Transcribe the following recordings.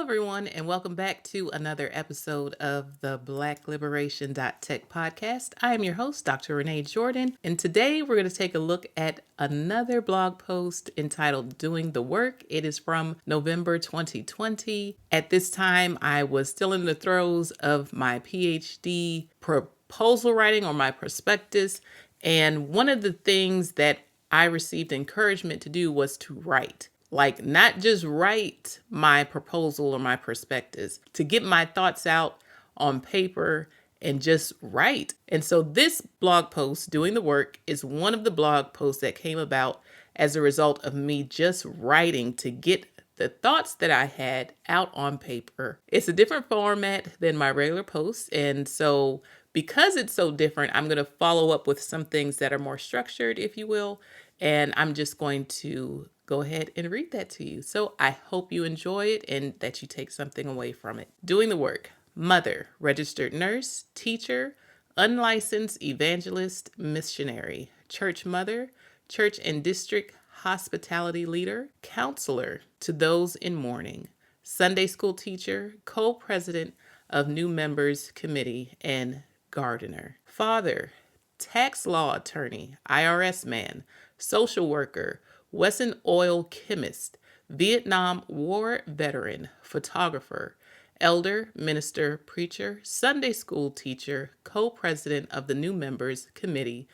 everyone, and welcome back to another episode of the Black-Liberation.Tech podcast. I am your host, Dr. Renee Jordan, and today we're going to take a look at another blog post entitled Doing the Work. It is from November 2020. At this time, I was still in the throes of my PhD proposal writing or my prospectus, and one of the things that I received encouragement to do was to write. Like, not just write my proposal or my prospectus, to get my thoughts out on paper and just write. And so this blog post, Doing the Work, is one of the blog posts that came about as a result of me just writing to get the thoughts that I had out on paper. It's a different format than my regular posts. And so because it's so different, I'm going to follow up with some things that are more structured, if you will. And I'm just going to go ahead and read that to you. So I hope you enjoy it and that you take something away from it. Doing the work. Mother, registered nurse, teacher, unlicensed evangelist, missionary, church mother, church and district hospitality leader, counselor to those in mourning, Sunday school teacher, co-president of new members committee, and gardener. Father, tax law attorney, IRS man, social worker, Wesson oil chemist, Vietnam War veteran, photographer, elder, minister, preacher, Sunday school teacher, co-president of the new members committee,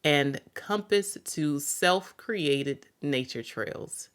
and compass to self-created nature trails.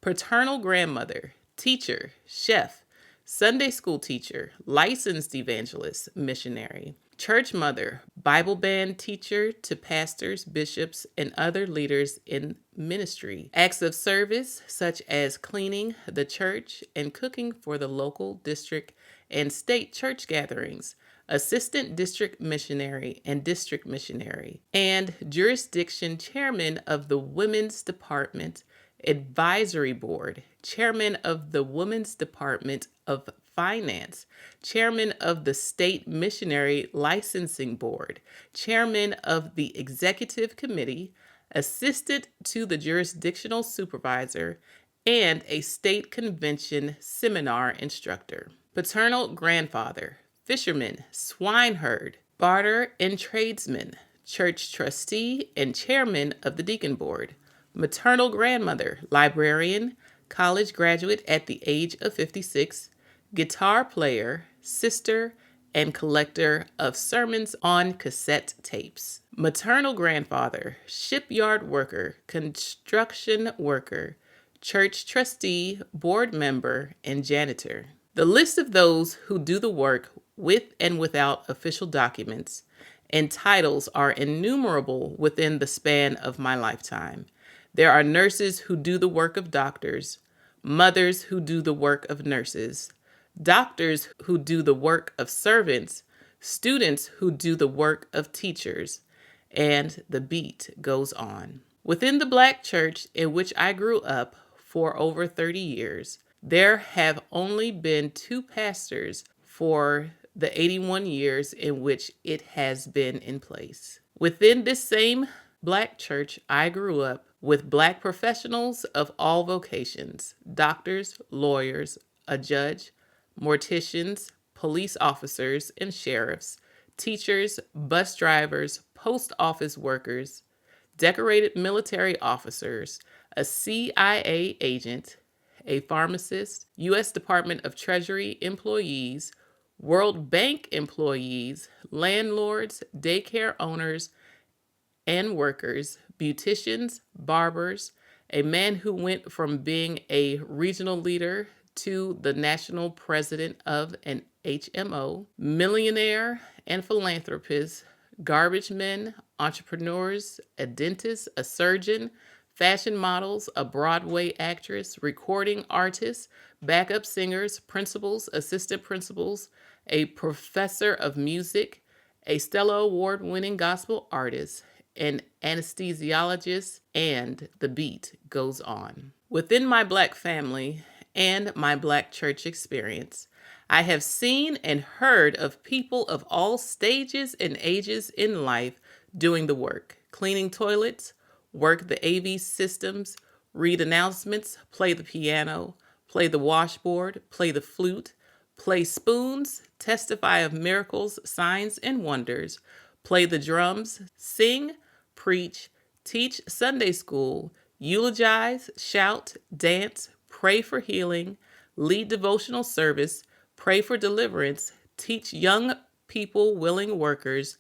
Paternal grandmother, teacher, chef, Sunday school teacher, licensed evangelist, missionary, church mother, Bible band teacher to pastors, bishops, and other leaders in ministry. Acts of service such as cleaning the church and cooking for the local district and state church gatherings. Assistant district missionary and district missionary. And jurisdiction chairman of the Women's Department Advisory Board, chairman of the Women's Department of Finance, chairman of the State Missionary Licensing Board, chairman of the Executive Committee, assistant to the jurisdictional supervisor, and a state convention seminar instructor. Paternal grandfather, fisherman, swineherd, barter and tradesman, church trustee and chairman of the deacon board. Maternal grandmother, librarian, college graduate at the age of 56, guitar player, sister, and collector of sermons on cassette tapes. Maternal grandfather, shipyard worker, construction worker, church trustee, board member, and janitor. The list of those who do the work with and without official documents and titles are innumerable within the span of my lifetime. There are nurses who do the work of doctors, mothers who do the work of nurses, doctors who do the work of servants, students who do the work of teachers, and the beat goes on. Within the Black church in which I grew up for over 30 years, there have only been 2 pastors for the 81 years in which it has been in place. Within this same Black church, I grew up with Black professionals of all vocations, doctors, lawyers, a judge, morticians, police officers and sheriffs, teachers, bus drivers, post office workers, decorated military officers, a CIA agent, a pharmacist, U.S. Department of Treasury employees, World Bank employees, landlords, daycare owners and workers, beauticians, barbers, a man who went from being a regional leader to the national president of an HMO, millionaire and philanthropist, garbage men, entrepreneurs, a dentist, a surgeon, fashion models, a Broadway actress, recording artists, backup singers, principals, assistant principals, a professor of music, a Stella Award-winning gospel artist, an anesthesiologist, and the beat goes on. Within my Black family and my Black church experience, I have seen and heard of people of all stages and ages in life doing the work, cleaning toilets, work the AV systems, read announcements, play the piano, play the washboard, play the flute, play spoons, testify of miracles, signs, and wonders, play the drums, sing, preach, teach Sunday school, eulogize, shout, dance, pray for healing, lead devotional service, pray for deliverance, teach young people willing workers,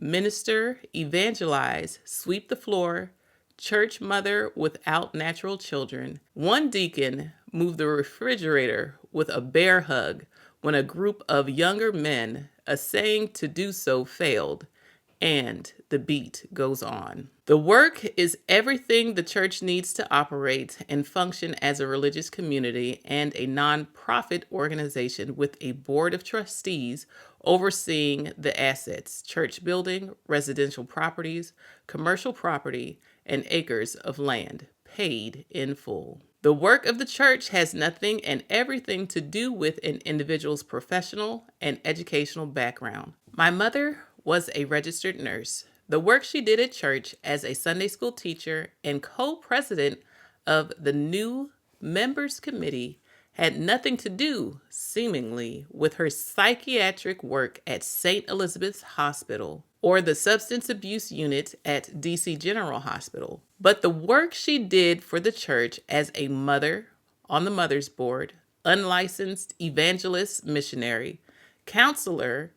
minister, evangelize, sweep the floor, church mother without natural children. One deacon moved the refrigerator with a bear hug when a group of younger men essaying to do so failed. And the beat goes on. The work is everything the church needs to operate and function as a religious community and a nonprofit organization with a board of trustees overseeing the assets, church building, residential properties, commercial property, and acres of land paid in full. The work of the church has nothing and everything to do with an individual's professional and educational background. My mother was a registered nurse. The work she did at church as a Sunday school teacher and co-president of the new members committee had nothing to do, seemingly, with her psychiatric work at St. Elizabeth's Hospital or the substance abuse unit at DC General Hospital. But the work she did for the church as a mother on the mother's board, unlicensed evangelist missionary, counselor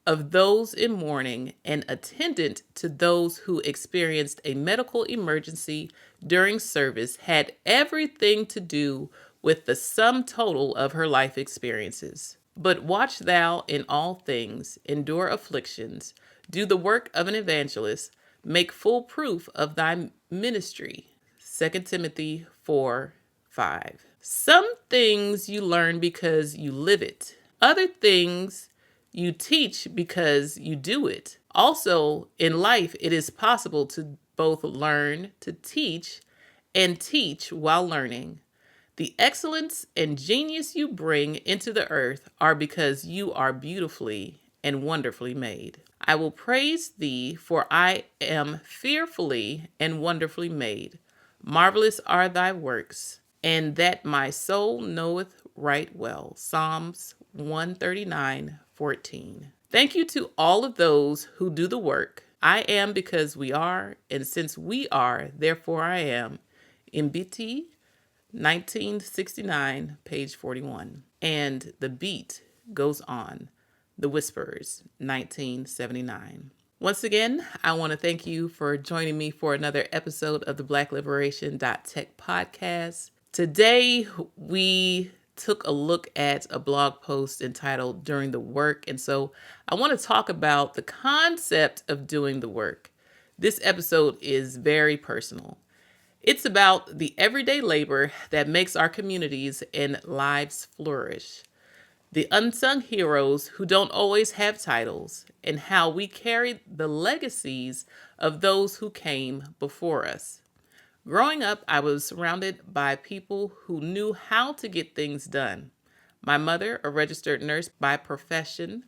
of those in mourning, and attendant to those who experienced a medical emergency during service had everything to do with the sum total of her life experiences. But watch thou in all things, endure afflictions, do the work of an evangelist, make full proof of thy ministry. 2 Timothy 4:5. Some things you learn because you live it. Other things you teach because you do it. Also, in life, it is possible to both learn to teach and teach while learning. The excellence and genius you bring into the earth are because you are beautifully and wonderfully made. I will praise thee, for I am fearfully and wonderfully made. Marvelous are thy works, and that my soul knoweth right well. Psalms 139:14. Thank you to all of those who do the work. I am because we are, and since we are, therefore I am. Mbiti, 1969, page 41. And the beat goes on. The Whisperers, 1979. Once again, I want to thank you for joining me for another episode of the Black-Liberation.Tech podcast. Today, we took a look at a blog post entitled During the Work. And so I want to talk about the concept of doing the work. This episode is very personal. It's about the everyday labor that makes our communities and lives flourish. The unsung heroes who don't always have titles, and how we carry the legacies of those who came before us. Growing up, I was surrounded by people who knew how to get things done. My mother, a registered nurse by profession,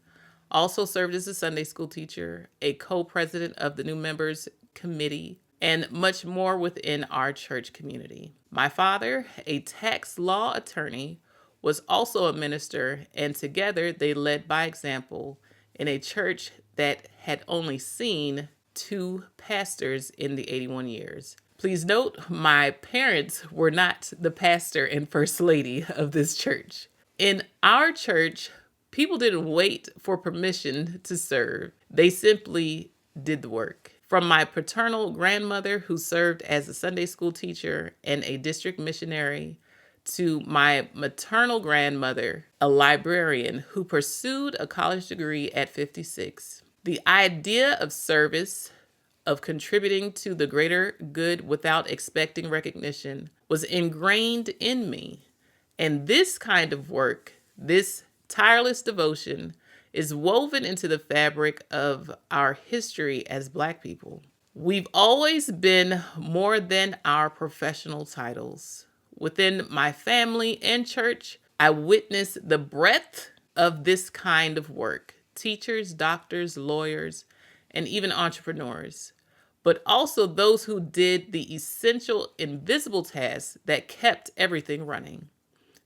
also served as a Sunday school teacher, a co-president of the new members committee, and much more within our church community. My father, a tax law attorney, was also a minister, and together they led by example in a church that had only seen 2 pastors in the 81 years. Please note, my parents were not the pastor and first lady of this church. In our church, people didn't wait for permission to serve. They simply did the work. From my paternal grandmother, who served as a Sunday school teacher and a district missionary, to my maternal grandmother, a librarian who pursued a college degree at 56. The idea of service, of contributing to the greater good without expecting recognition, was ingrained in me. And this kind of work, this tireless devotion, is woven into the fabric of our history as Black people. We've always been more than our professional titles. Within my family and church, I witnessed the breadth of this kind of work. Teachers, doctors, lawyers, and even entrepreneurs. But also those who did the essential invisible tasks that kept everything running.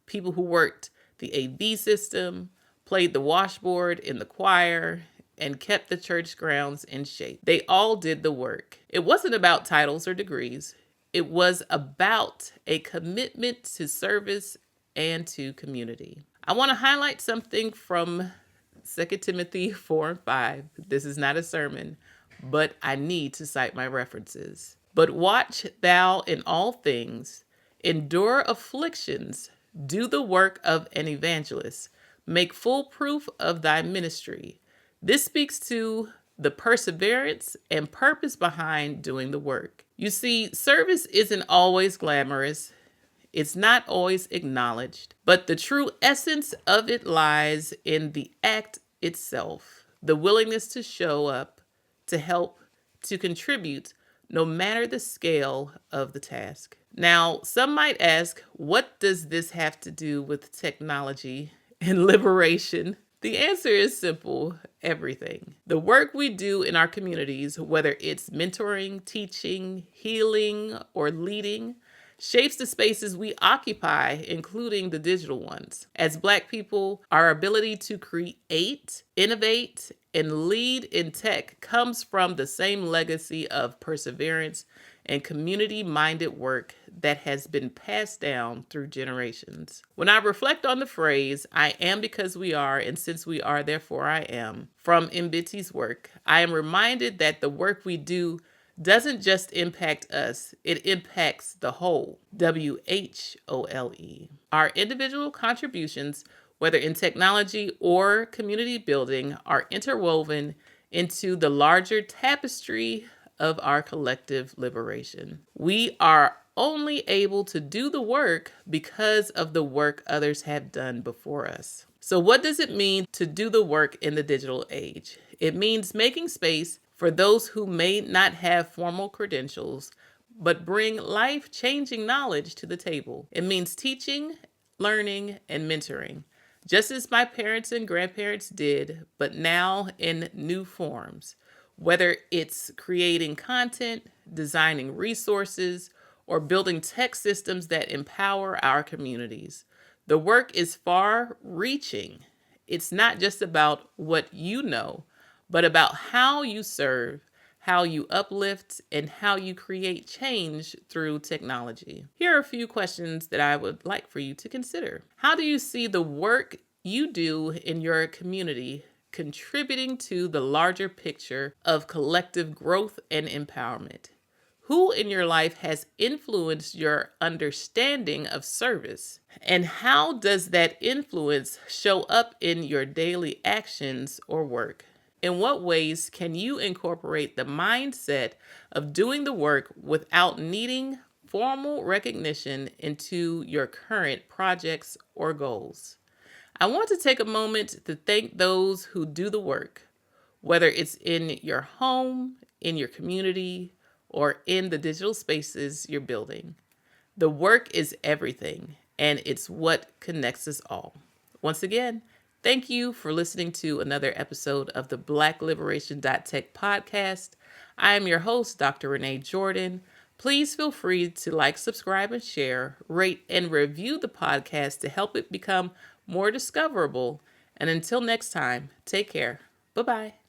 people who worked the AV system, played the washboard in the choir, and kept the church grounds in shape. They all did the work. It wasn't about titles or degrees. It was about a commitment to service and to community. I want to highlight something from 2 Timothy 4 and 5. This is not a sermon, but I need to cite my references. But watch thou in all things, endure afflictions, do the work of an evangelist, make full proof of thy ministry. This speaks to the perseverance and purpose behind doing the work. You see, service isn't always glamorous. It's not always acknowledged, but the true essence of it lies in the act itself, the willingness to show up, to help, to contribute, no matter the scale of the task. Now, some might ask, what does this have to do with technology and liberation? The answer is simple: everything. The work we do in our communities, whether it's mentoring, teaching, healing, or leading, shapes the spaces we occupy, including the digital ones. As Black people, our ability to create, innovate, and lead in tech comes from the same legacy of perseverance and community-minded work that has been passed down through generations. When I reflect on the phrase, "I am because we are, and since we are, therefore I am," from Mbiti's work, I am reminded that the work we do doesn't just impact us, it impacts the whole, WHOLE. Our individual contributions, whether in technology or community building, are interwoven into the larger tapestry of our collective liberation. We are only able to do the work because of the work others have done before us. So what does it mean to do the work in the digital age? It means making space for those who may not have formal credentials, but bring life-changing knowledge to the table. It means teaching, learning, and mentoring, just as my parents and grandparents did, but now in new forms. Whether it's creating content, designing resources, or building tech systems that empower our communities, the work is far-reaching. It's not just about what you know, but about how you serve, how you uplift, and how you create change through technology. Here are a few questions that I would like for you to consider. How do you see the work you do in your community contributing to the larger picture of collective growth and empowerment? Who in your life has influenced your understanding of service? And how does that influence show up in your daily actions or work? In what ways can you incorporate the mindset of doing the work without needing formal recognition into your current projects or goals? I want to take a moment to thank those who do the work, whether it's in your home, in your community, or in the digital spaces you're building. The work is everything, and it's what connects us all. Once again, thank you for listening to another episode of the Black-Liberation.Tech podcast. I am your host, Dr. Renee Jordan. Please feel free to like, subscribe, and share, rate, and review the podcast to help it become more discoverable. And until next time, take care. Bye-bye.